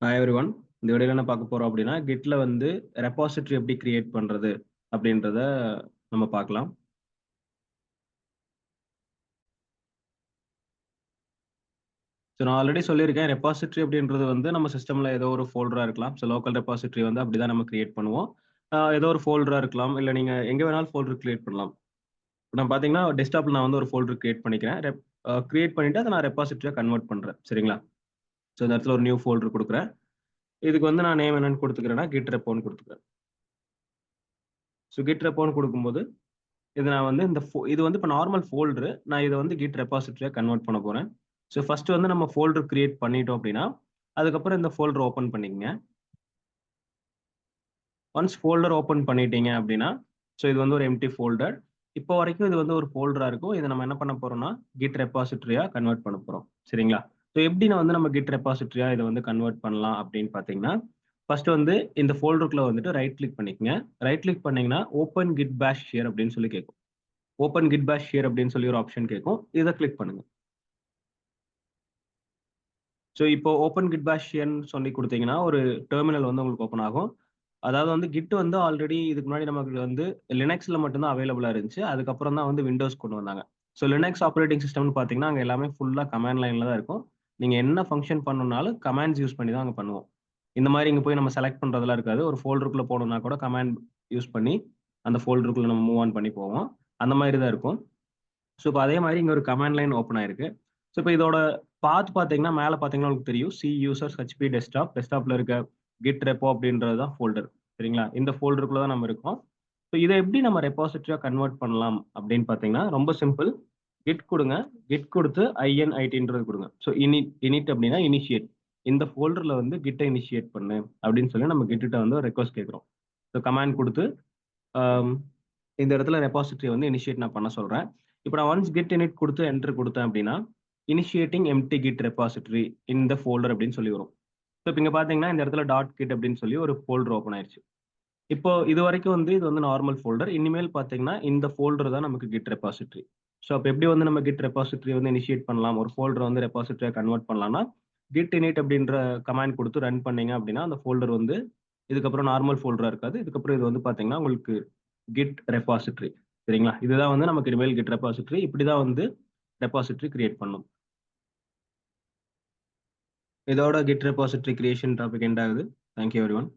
Hi everyone. இந்த வீடியோல என்ன பார்க்க போறோம் அப்படின்னா, Gitல வந்து ரெபாசிட்டரி எப்படி கிரியேட் பண்றது அப்படின்றத நம்ம பார்க்கலாம். ஸோ நான் ஆல்ரெடி சொல்லியிருக்கேன். ரெபாசிட்டரி அப்படின்றது வந்து நம்ம சிஸ்டம்ல ஏதோ ஒரு ஃபோல்டரா இருக்கலாம். ஸோ லோக்கல் ரெபாசிட்டரி வந்து அப்படிதான் நம்ம கிரியேட் பண்ணுவோம். ஏதோ ஒரு ஃபோல்டரா இருக்கலாம். இல்ல நீங்க எங்க வேணாலும் ஃபோல்டர் கிரியேட் பண்ணலாம். இப்ப நான் பார்த்தீங்கன்னா, டெஸ்க்டாப்ல நான் வந்து ஒரு ஃபோல்டர் கிரியேட் பண்ணிக்கிறேன். கிரியேட் பண்ணிட்டு அத நான் ரெபாசிட்டரியா கன்வெர்ட் பண்றேன். சரிங்களா? ஸோ இந்த இடத்துல ஒரு நியூ ஃபோல்டர் குடுக்குறேன். இதுக்கு வந்து நான் நேம் என்னன்னு குடுத்துக்கிறேன்னா, Git ரெப்போன்னு குடுத்துக்கிறேன். ஸோ Git ரெப்போன்னு குடுக்கும்போது இது நான் வந்து இது வந்து இப்ப நார்மல் ஃபோல்டரு. நான் இத வந்து Git ரெபாசிட்டரியா கன்வெர்ட் பண்ண போறேன். ஸோ ஃபர்ஸ்ட் வந்து நம்ம ஃபோல்டர் கிரியேட் பண்ணிட்டோம் அப்படின்னா, அதுக்கப்புறம் இந்த ஃபோல்டர் ஓப்பன் பண்ணிக்கங்க. ஒன்ஸ் ஃபோல்டர் ஓப்பன் பண்ணிட்டீங்க அப்படின்னா, ஸோ இது வந்து ஒரு எம்ப்டி ஃபோல்டர். இப்போ வரைக்கும் இது வந்து ஒரு ஃபோல்டரா இருக்கும். இத நம்ம என்ன பண்ண போறோம்னா, Git ரெபாசிட்டரியா கன்வெர்ட் பண்ண போறோம். சரிங்களா? ஸோ எப்படி நான் வந்து நம்ம Git ரெபாசிட்டரியா இத வந்து கன்வெர்ட் பண்ணலாம் அப்படின்னு பார்த்தீங்கன்னா, ஃபர்ஸ்ட் வந்து இந்த ஃபோல்டருக்குள்ள வந்துட்டு ரைட் கிளிக் பண்ணிக்கங்க. ரைட் கிளிக் பண்ணீங்கன்னா, ஓப்பன் கிட் பாஷ் ஷேர் அப்படின்னு சொல்லி கேட்கும். ஓப்பன் கிட் பாஷ் ஷேர் அப்படின்னு சொல்லி ஒரு ஆப்ஷன் கேட்கும். இத கிளிக் பண்ணுங்க. ஸோ இப்போ ஓப்பன் கிட் பாஷ் ஷேர்ன்னு சொல்லி குடுத்தீங்கன்னா, ஒரு டெர்மினல் வந்து உங்களுக்கு ஓப்பன் ஆகும். அதாவது வந்து Git வந்து ஆல்ரெடி இதுக்கு முன்னாடி நமக்கு வந்து லினக்ஸ்ல மட்டும் தான் அவைலபிளா இருந்துச்சு. அதுக்கப்புறம் தான் வந்து விண்டோஸ் கொண்டு வந்தாங்க. ஸோ லினக்ஸ் ஆப்பரேட்டிங் சிஸ்டம்னு பார்த்தீங்கன்னா, அங்க எல்லாமே ஃபுல்லா கமாண்ட் லைன்ல தான் இருக்கும். நீங்க என்ன ஃபங்ஷன் பண்ணணும்னாலும் கமாண்ட்ஸ் யூஸ் பண்ணி தான் அங்க பண்ணுவோம். இந்த மாரி இங்க போய் நம்ம செலக்ட் பண்றதெல்லாம் இருக்காது. ஒரு ஃபோல்டருக்குள்ள போணும்னா கூட கமாண்ட் யூஸ் பண்ணி அந்த ஃபோல்டருக்குள்ள நம்ம மூவ் ஆன் பண்ணி போவோம். அந்த மாரி தான் இருக்கும். ஸோ இப்ப அதே மாரி இங்க ஒரு கமாண்ட் லைன் ஓப்பன் ஆயிருக்கு. ஸோ இப்ப இதோட பாத் பார்த்தீங்கன்னா, மேல பார்த்தீங்கன்னா உங்களுக்கு தெரியும். C users HP desktop. டெஸ்க்டாப்ல இருக்க Git ரெப்போ அப்படின்றது தான் ஃபோல்டர். சரிங்களா? இந்த ஃபோல்டருக்குள்ள தான் நம்ம இருக்கோம். ஸோ இத எப்படி நம்ம ரெபாசிட்டரியா கன்வெர்ட் பண்ணலாம் அப்படின்னு பார்த்தீங்கன்னா, ரொம்ப சிம்பிள். Git குடுங்க. Git குடுத்து initன்றது குடுங்க. ஸோ init அப்படின்னா இனிஷியேட். இந்த ஃபோல்டர்ல வந்து Git இனிஷியேட் பண்ணு அப்படின்னு சொல்லி நம்ம Git கிட்ட வந்து ரெக்வெஸ்ட் கேட்கிறோம். ஸோ கமாண்ட் குடுத்து ஆம், இந்த இடத்துல ரெபாசிட்டரி வந்து இனிஷியேட் நான் பண்ண சொல்றேன். இப்ப நான் ஒன்ஸ் git init குடுத்து என்டர் குடுத்தேன் அப்படின்னா, இனிஷியேட்டிங் எம்ப்டி git ரெபாசிட்டரி இன் த ஃபோல்டர் அப்படின்னு சொல்லி வரும். ஸோ இப்ப இங்க பார்த்தீங்கன்னா, இந்த இடத்துல டாட் கிட் அப்படின்னு சொல்லி ஒரு ஃபோல்டர் ஓப்பன் ஆயிருச்சு. இப்போ இதுவரைக்கும் வந்து இது வந்து நார்மல் ஃபோல்டர். இனிமேல் பார்த்தீங்கன்னா, இந்த ஃபோல்டர் தான் நமக்கு Git ரெபாசிட்டரி. ஸோ அப்ப எப்படி வந்து நம்ம Git ரெபாசிட்டரி வந்து இனிஷியேட் பண்ணலாம்? ஒரு ஃபோல்டர வந்து ரெபாசிட்டரியா கன்வெர்ட் பண்ணலாம்னா, git init அப்படின்ற கமாண்ட் குடுத்து ரன் பண்ணீங்க அப்படின்னா, அந்த ஃபோல்டர் வந்து இதுக்கப்புறம் நார்மல் ஃபோல்டரா இருக்காது. இதுக்கப்புறம் இது வந்து பார்த்தீங்கன்னா, உங்களுக்கு Git ரெபாசிட்டரி. சரிங்களா? இதுதான் வந்து நமக்கு இனிமேல் Git ரெபாசிட்டரி. இப்படிதான் வந்து ரெபாசிட்டரி கிரியேட் பண்ணணும். இதோட Git repository creation topic end ஆகுது. Thank you எவரிஒன்.